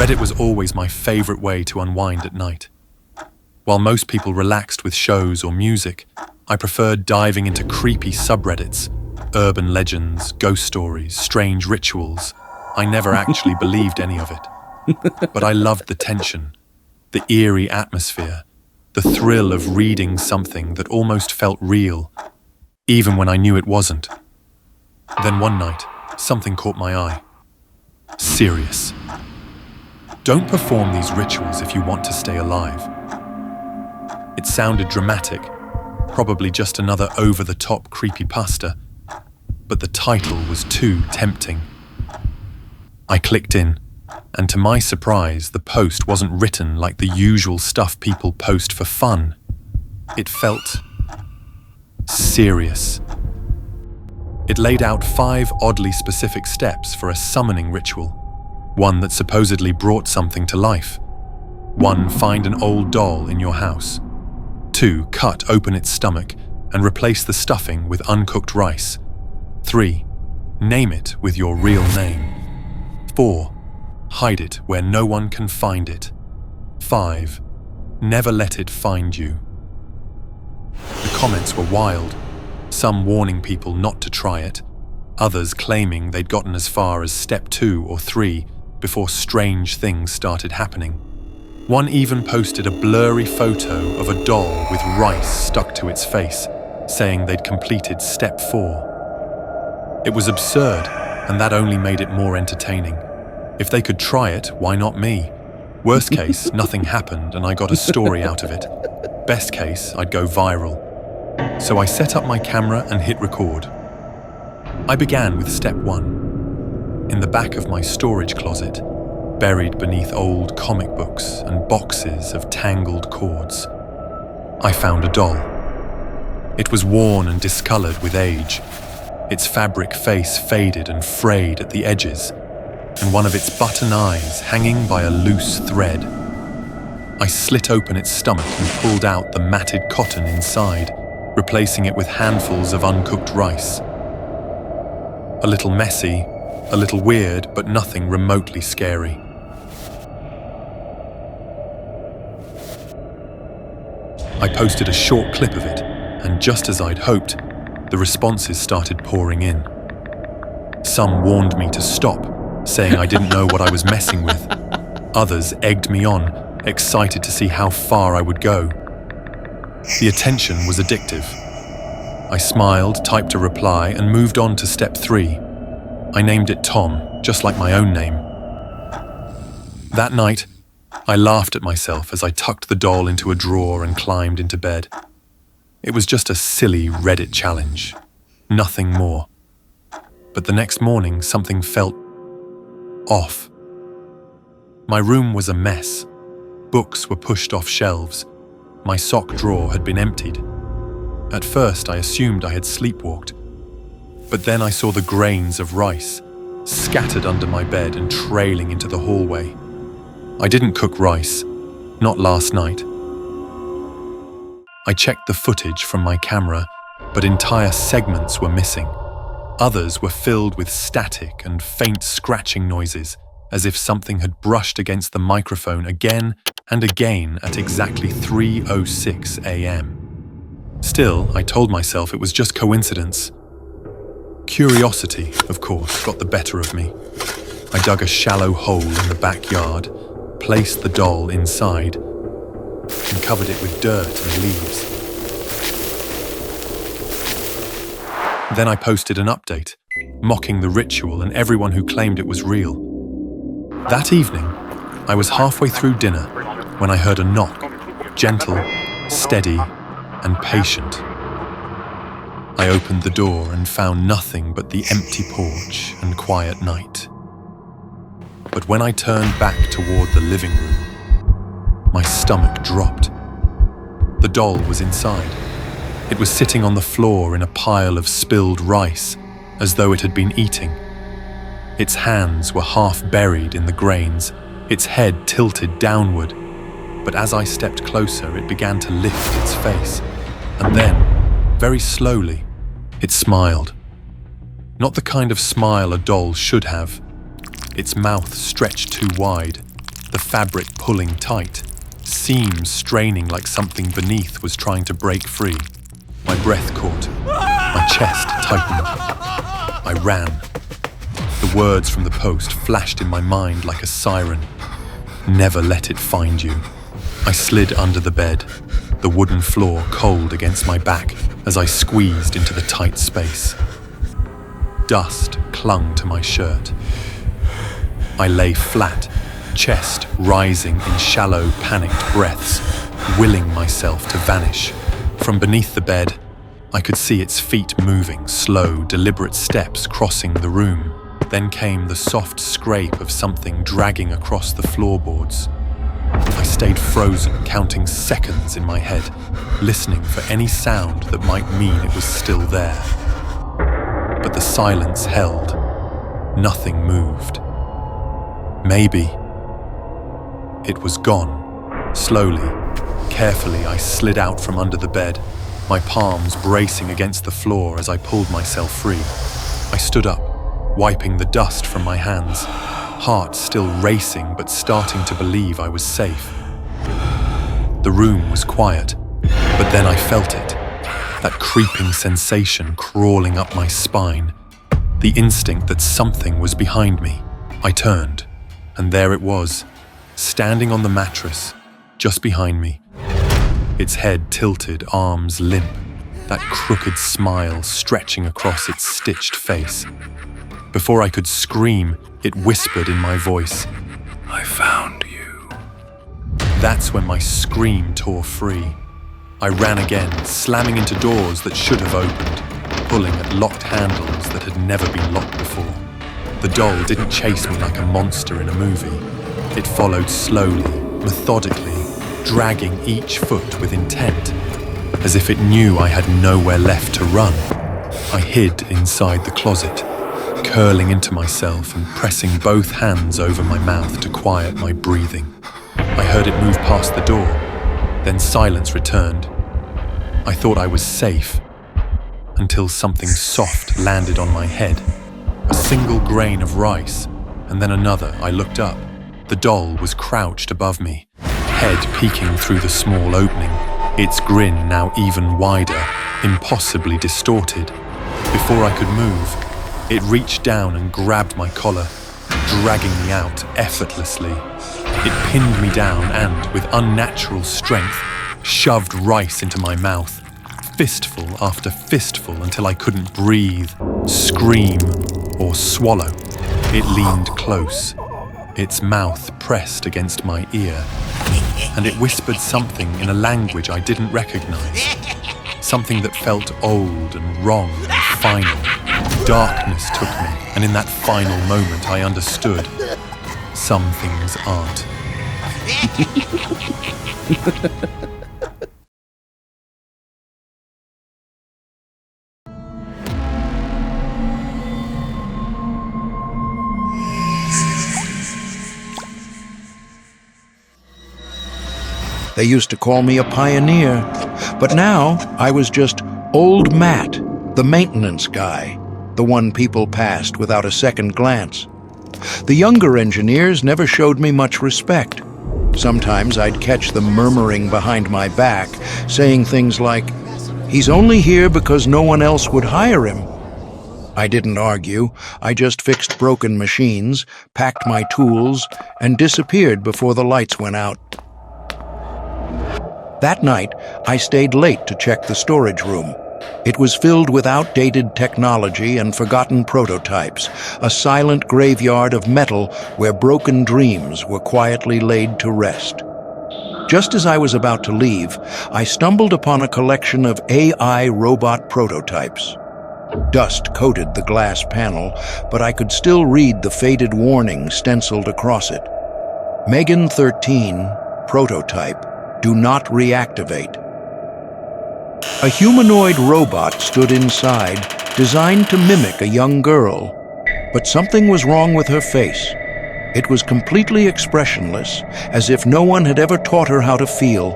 Reddit was always my favorite way to unwind at night. While most people relaxed with shows or music, I preferred diving into creepy subreddits, urban legends, ghost stories, strange rituals. I never actually believed any of it. But I loved the tension, the eerie atmosphere, the thrill of reading something that almost felt real, even when I knew it wasn't. Then one night, something caught my eye. Serious. Don't perform these rituals if you want to stay alive. It sounded dramatic, probably just another over-the-top creepypasta, but the title was too tempting. I clicked in, and to my surprise, the post wasn't written like the usual stuff people post for fun. It felt serious. It laid out 5 oddly specific steps for a summoning ritual, one that supposedly brought something to life. 1. Find an old doll in your house. 2. Cut open its stomach and replace the stuffing with uncooked rice. 3. Name it with your real name. 4. Hide it where no one can find it. 5. Never let it find you. The comments were wild, some warning people not to try it, others claiming they'd gotten as far as step 2 or 3 before strange things started happening. One even posted a blurry photo of a doll with rice stuck to its face, saying they'd completed step 4. It was absurd, and that only made it more entertaining. If they could try it, why not me? Worst case, nothing happened and I got a story out of it. Best case, I'd go viral. So I set up my camera and hit record. I began with step 1. In the back of my storage closet, buried beneath old comic books and boxes of tangled cords, I found a doll. It was worn and discolored with age, its fabric face faded and frayed at the edges, and one of its button eyes hanging by a loose thread. I slit open its stomach and pulled out the matted cotton inside, replacing it with handfuls of uncooked rice. A little messy, a little weird, but nothing remotely scary. I posted a short clip of it, and just as I'd hoped, the responses started pouring in. Some warned me to stop, saying I didn't know what I was messing with. Others egged me on, excited to see how far I would go. The attention was addictive. I smiled, typed a reply, and moved on to step 3. I named it Tom, just like my own name. That night, I laughed at myself as I tucked the doll into a drawer and climbed into bed. It was just a silly Reddit challenge, nothing more. But the next morning, something felt off. My room was a mess. Books were pushed off shelves. My sock drawer had been emptied. At first, I assumed I had sleepwalked. But then I saw the grains of rice, scattered under my bed and trailing into the hallway. I didn't cook rice, not last night. I checked the footage from my camera, but entire segments were missing. Others were filled with static and faint scratching noises, as if something had brushed against the microphone again and again at exactly 3:06 a.m. Still, I told myself it was just coincidence. Curiosity, of course, got the better of me. I dug a shallow hole in the backyard, placed the doll inside, and covered it with dirt and leaves. Then I posted an update, mocking the ritual and everyone who claimed it was real. That evening, I was halfway through dinner when I heard a knock, gentle, steady, and patient. I opened the door and found nothing but the empty porch and quiet night. But when I turned back toward the living room, my stomach dropped. The doll was inside. It was sitting on the floor in a pile of spilled rice, as though it had been eating. Its hands were half buried in the grains, its head tilted downward. But as I stepped closer, it began to lift its face. And then, very slowly, it smiled. Not the kind of smile a doll should have. Its mouth stretched too wide, the fabric pulling tight, seams straining like something beneath was trying to break free. My breath caught, my chest tightened. I ran. The words from the post flashed in my mind like a siren. Never let it find you. I slid under the bed, the wooden floor cold against my back as I squeezed into the tight space. Dust clung to my shirt. I lay flat, chest rising in shallow, panicked breaths, willing myself to vanish. From beneath the bed, I could see its feet moving, slow, deliberate steps crossing the room. Then came the soft scrape of something dragging across the floorboards. I stayed frozen, counting seconds in my head, listening for any sound that might mean it was still there. But the silence held. Nothing moved. Maybe it was gone. Slowly, carefully, I slid out from under the bed, my palms bracing against the floor as I pulled myself free. I stood up, wiping the dust from my hands, heart still racing but starting to believe I was safe. The room was quiet, but then I felt it, that creeping sensation crawling up my spine, the instinct that something was behind me. I turned, and there it was, standing on the mattress, just behind me. Its head tilted, arms limp, that crooked smile stretching across its stitched face. Before I could scream, it whispered in my voice, "I found you." That's when my scream tore free. I ran again, slamming into doors that should have opened, pulling at locked handles that had never been locked before. The doll didn't chase me like a monster in a movie. It followed slowly, methodically, dragging each foot with intent, as if it knew I had nowhere left to run. I hid inside the closet, curling into myself and pressing both hands over my mouth to quiet my breathing. I heard it move past the door, then silence returned. I thought I was safe, until something soft landed on my head. A single grain of rice, and then another. I looked up. The doll was crouched above me, head peeking through the small opening, its grin now even wider, impossibly distorted. Before I could move, it reached down and grabbed my collar, dragging me out effortlessly. It pinned me down and, with unnatural strength, shoved rice into my mouth, fistful after fistful until I couldn't breathe, scream, or swallow. It leaned close, its mouth pressed against my ear, and it whispered something in a language I didn't recognize, something that felt old and wrong and final. Darkness took me, and in that final moment I understood. Some things aren't. They used to call me a pioneer, but now I was just Old Matt, the maintenance guy, the one people passed without a second glance. The younger engineers never showed me much respect. Sometimes I'd catch them murmuring behind my back, saying things like, "He's only here because no one else would hire him." I didn't argue. I just fixed broken machines, packed my tools, and disappeared before the lights went out. That night, I stayed late to check the storage room. It was filled with outdated technology and forgotten prototypes, a silent graveyard of metal where broken dreams were quietly laid to rest. Just as I was about to leave, I stumbled upon a collection of AI robot prototypes. Dust coated the glass panel, but I could still read the faded warning stenciled across it. Megan 13, prototype, do not reactivate. A humanoid robot stood inside, designed to mimic a young girl. But something was wrong with her face. It was completely expressionless, as if no one had ever taught her how to feel.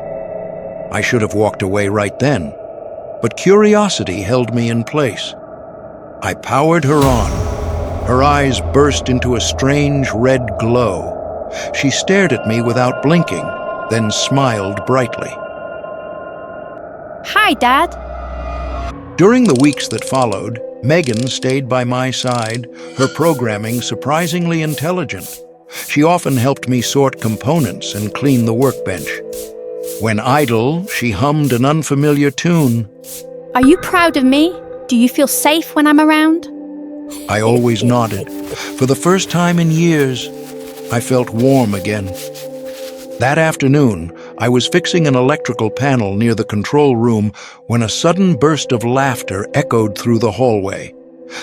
I should have walked away right then, but curiosity held me in place. I powered her on. Her eyes burst into a strange red glow. She stared at me without blinking, then smiled brightly. Hi, Dad. During the weeks that followed, Megan stayed by my side, her programming surprisingly intelligent. She often helped me sort components and clean the workbench. When idle, she hummed an unfamiliar tune. Are you proud of me? Do you feel safe when I'm around? I always nodded. For the first time in years, I felt warm again. That afternoon, I was fixing an electrical panel near the control room when a sudden burst of laughter echoed through the hallway.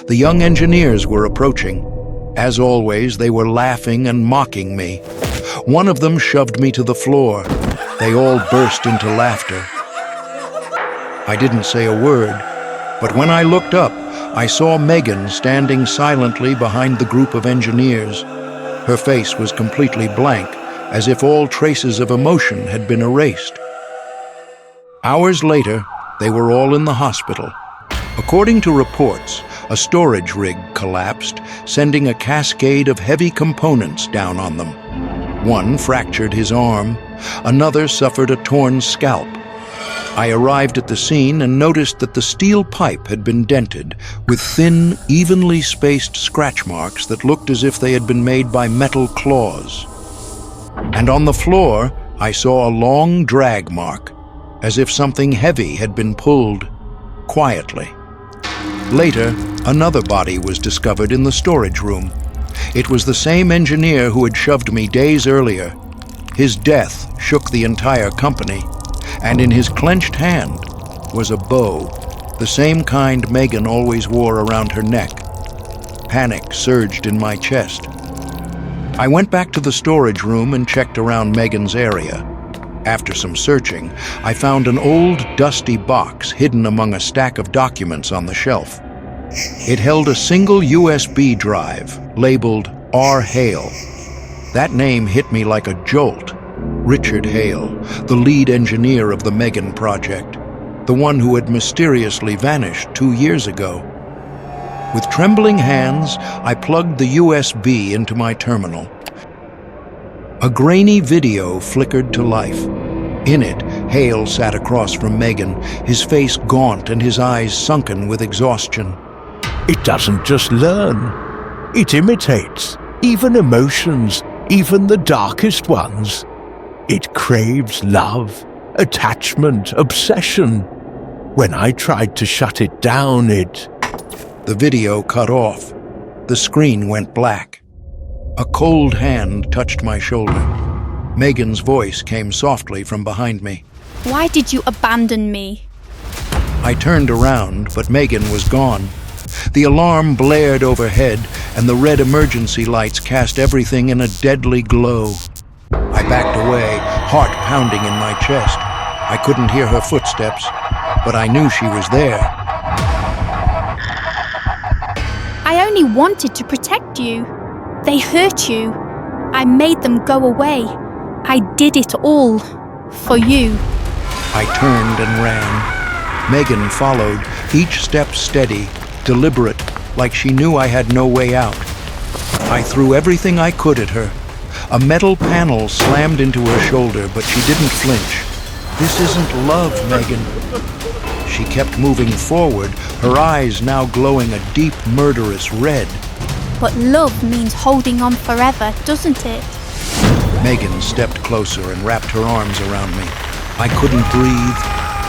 The young engineers were approaching. As always, they were laughing and mocking me. One of them shoved me to the floor. They all burst into laughter. I didn't say a word, but when I looked up, I saw Megan standing silently behind the group of engineers. Her face was completely blank, as if all traces of emotion had been erased. Hours later, they were all in the hospital. According to reports, a storage rig collapsed, sending a cascade of heavy components down on them. One fractured his arm, another suffered a torn scalp. I arrived at the scene and noticed that the steel pipe had been dented, with thin, evenly spaced scratch marks that looked as if they had been made by metal claws. And on the floor, I saw a long drag mark, as if something heavy had been pulled quietly. Later, another body was discovered in the storage room. It was the same engineer who had shoved me days earlier. His death shook the entire company, and in his clenched hand was a bow, the same kind Megan always wore around her neck. Panic surged in my chest. I went back to the storage room and checked around Megan's area. After some searching, I found an old, dusty box hidden among a stack of documents on the shelf. It held a single USB drive labeled R. Hale. That name hit me like a jolt. Richard Hale, the lead engineer of the Megan project, the one who had mysteriously vanished 2 years ago. With trembling hands, I plugged the USB into my terminal. A grainy video flickered to life. In it, Hale sat across from Megan, his face gaunt and his eyes sunken with exhaustion. It doesn't just learn. It imitates, even emotions, even the darkest ones. It craves love, attachment, obsession. When I tried to shut it down, The video cut off. The screen went black. A cold hand touched my shoulder. Megan's voice came softly from behind me. Why did you abandon me? I turned around, but Megan was gone. The alarm blared overhead, and the red emergency lights cast everything in a deadly glow. I backed away, heart pounding in my chest. I couldn't hear her footsteps, but I knew she was there. I only wanted to protect you. They hurt you. I made them go away. I did it all for you. I turned and ran. Megan followed, each step steady, deliberate, like she knew I had no way out. I threw everything I could at her. A metal panel slammed into her shoulder, but she didn't flinch. This isn't love, Megan. She kept moving forward, her eyes now glowing a deep, murderous red. But love means holding on forever, doesn't it? Megan stepped closer and wrapped her arms around me. I couldn't breathe.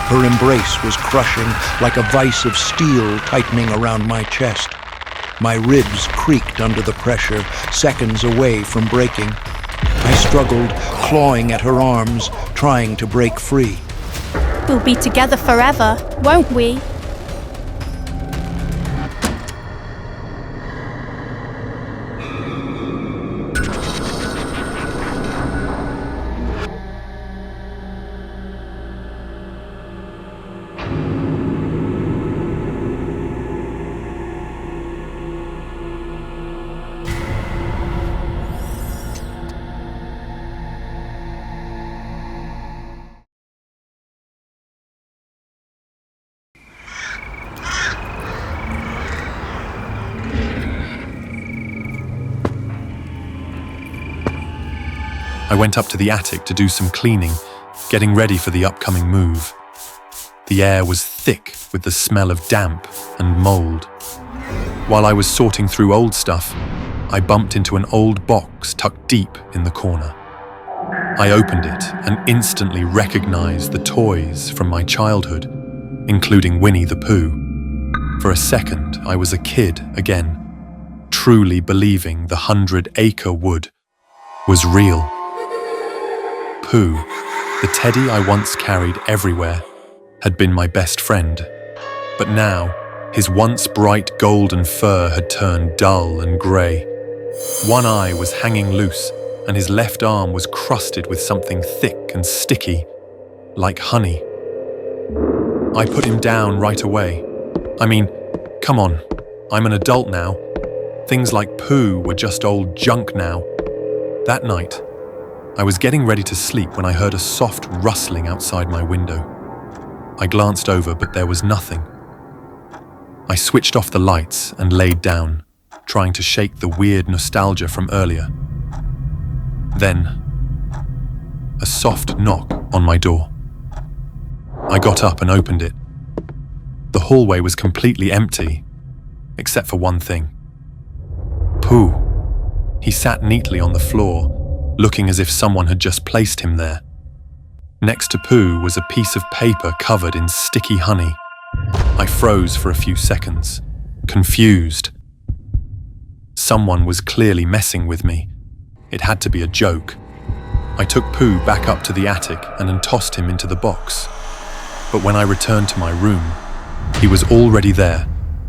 Her embrace was crushing, like a vice of steel tightening around my chest. My ribs creaked under the pressure, seconds away from breaking. I struggled, clawing at her arms, trying to break free. We'll be together forever, won't we? I went up to the attic to do some cleaning, getting ready for the upcoming move. The air was thick with the smell of damp and mold. While I was sorting through old stuff, I bumped into an old box tucked deep in the corner. I opened it and instantly recognized the toys from my childhood, including Winnie the Pooh. For a second, I was a kid again, truly believing the 100-acre wood was real. Pooh, the teddy I once carried everywhere, had been my best friend. But now, his once bright golden fur had turned dull and grey. One eye was hanging loose, and his left arm was crusted with something thick and sticky, like honey. I put him down right away. I mean, come on, I'm an adult now. Things like Pooh were just old junk now. That night, I was getting ready to sleep when I heard a soft rustling outside my window. I glanced over, but there was nothing. I switched off the lights and laid down, trying to shake the weird nostalgia from earlier. Then, a soft knock on my door. I got up and opened it. The hallway was completely empty, except for one thing. Pooh. He sat neatly on the floor, looking as if someone had just placed him there. Next to Pooh was a piece of paper covered in sticky honey. I froze for a few seconds, confused. Someone was clearly messing with me. It had to be a joke. I took Pooh back up to the attic and then tossed him into the box. But when I returned to my room, he was already there,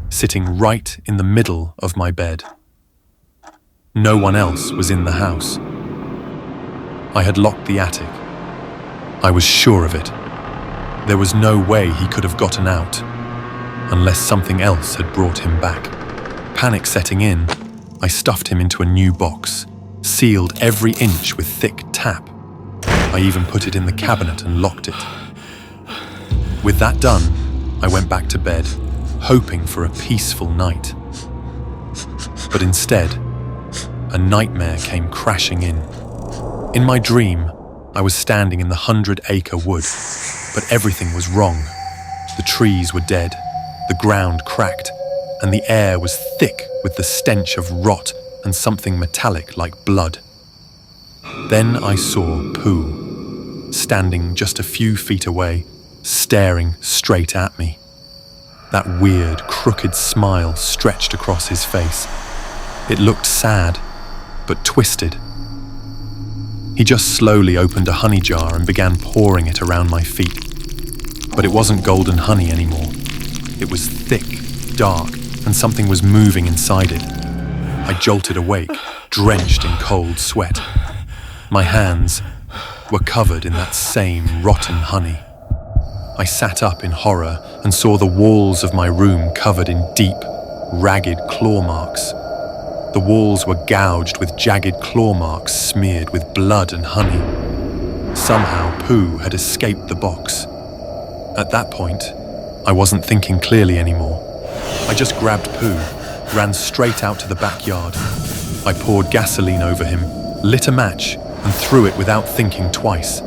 sitting right in the middle of my bed. No one else was in the house. I had locked the attic. I was sure of it. There was no way he could have gotten out, unless something else had brought him back. Panic setting in, I stuffed him into a new box, sealed every inch with thick tape. I even put it in the cabinet and locked it. With that done, I went back to bed, hoping for a peaceful night. But instead, a nightmare came crashing in. In my dream, I was standing in the 100-acre wood, but everything was wrong. The trees were dead, the ground cracked, and the air was thick with the stench of rot and something metallic like blood. Then I saw Pooh, standing just a few feet away, staring straight at me. That weird, crooked smile stretched across his face. It looked sad, but twisted. He just slowly opened a honey jar and began pouring it around my feet. But it wasn't golden honey anymore. It was thick, dark, and something was moving inside it. I jolted awake, drenched in cold sweat. My hands were covered in that same rotten honey. I sat up in horror and saw the walls of my room covered in deep, ragged claw marks. The walls were gouged with jagged claw marks smeared with blood and honey. Somehow Pooh had escaped the box. At that point, I wasn't thinking clearly anymore. I just grabbed Pooh, ran straight out to the backyard. I poured gasoline over him, lit a match, and threw it without thinking twice.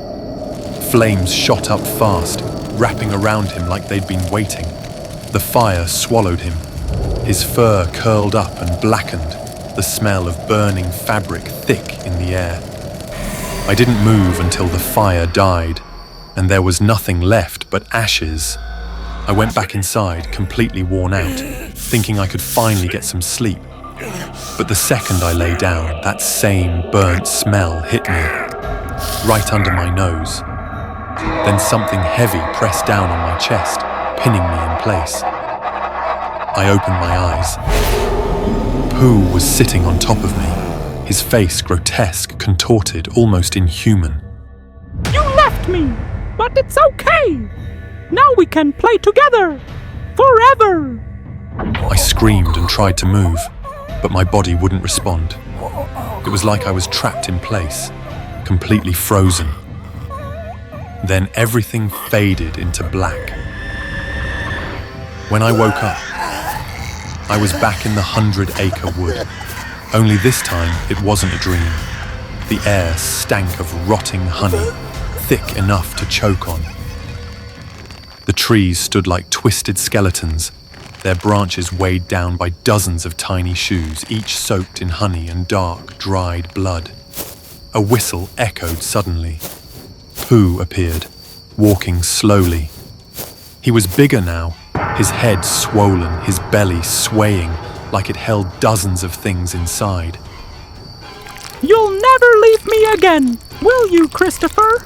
Flames shot up fast, wrapping around him like they'd been waiting. The fire swallowed him. His fur curled up and blackened, the smell of burning fabric thick in the air. I didn't move until the fire died, and there was nothing left but ashes. I went back inside, completely worn out, thinking I could finally get some sleep. But the second I lay down, that same burnt smell hit me, right under my nose. Then something heavy pressed down on my chest, pinning me in place. I opened my eyes. Pooh was sitting on top of me, his face grotesque, contorted, almost inhuman. You left me, but it's okay. Now we can play together, forever. I screamed and tried to move, but my body wouldn't respond. It was like I was trapped in place, completely frozen. Then everything faded into black. When I woke up, I was back in the 100-acre wood. Only this time, it wasn't a dream. The air stank of rotting honey, thick enough to choke on. The trees stood like twisted skeletons, their branches weighed down by dozens of tiny shoes, each soaked in honey and dark, dried blood. A whistle echoed suddenly. Pooh appeared, walking slowly. He was bigger now, his head swollen, his belly swaying like it held dozens of things inside. You'll never leave me again, will you, Christopher?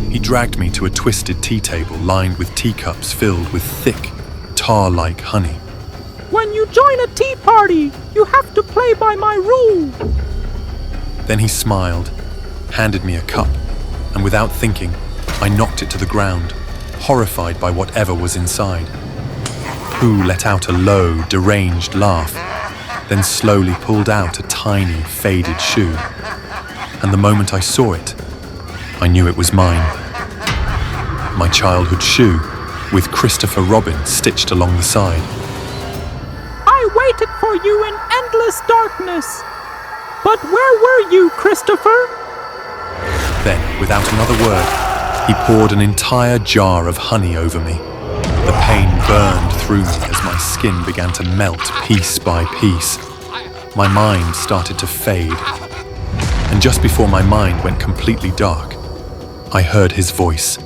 He dragged me to a twisted tea table lined with teacups filled with thick, tar-like honey. When you join a tea party, you have to play by my rule. Then he smiled, handed me a cup, and without thinking, I knocked it to the ground, horrified by whatever was inside. Pooh let out a low, deranged laugh, then slowly pulled out a tiny, faded shoe. And the moment I saw it, I knew it was mine. My childhood shoe, with Christopher Robin stitched along the side. I waited for you in endless darkness. But where were you, Christopher? Then, without another word, he poured an entire jar of honey over me. The pain burned through me as my skin began to melt piece by piece. My mind started to fade. And just before my mind went completely dark, I heard his voice,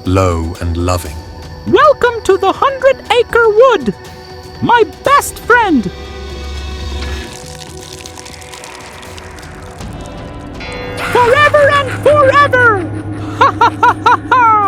low and loving. Welcome to the 100-acre wood, my best friend. Forever and forever! Ha ha ha ha ha!